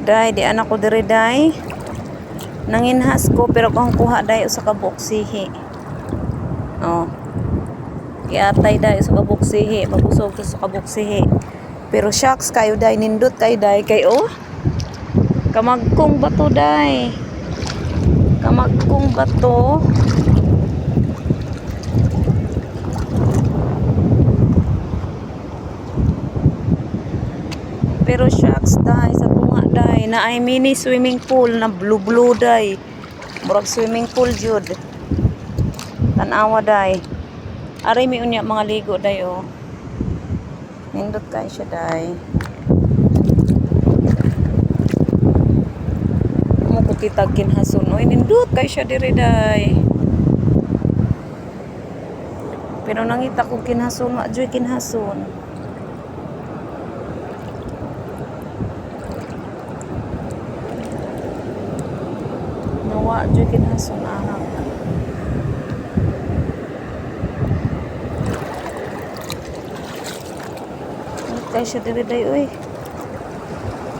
Day, di anak ko diri day. Nanginhas ko pero kung kuha day sa kabuksihi. Oh. Iatay day sa kabuksihi, mabusog sa kabuksihi. Pero shucks kayo day nindot kayo day kay oh. Kamagkong bato day. Kamagkong bato. Pero shucks day sa tunga day na ay mini swimming pool na blue day. Murag swimming pool jud. Tanawa day. Ari mi unya mga ligo day oh. Nindot kay siya day. Mo ko kitag kinhason oy nindot kay siya diri day. Pero nangita ko kinhason wa joy kinhason. Nawa joy kinhason anak. Kaya siya diri day uy.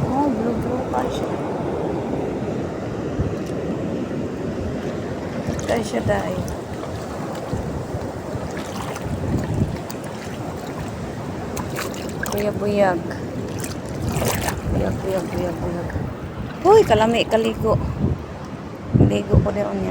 Oh, blue kaya siya. Kaya siya day. Buyag. Buyag. Uy, kalami kaligo. Ligo ko din niya.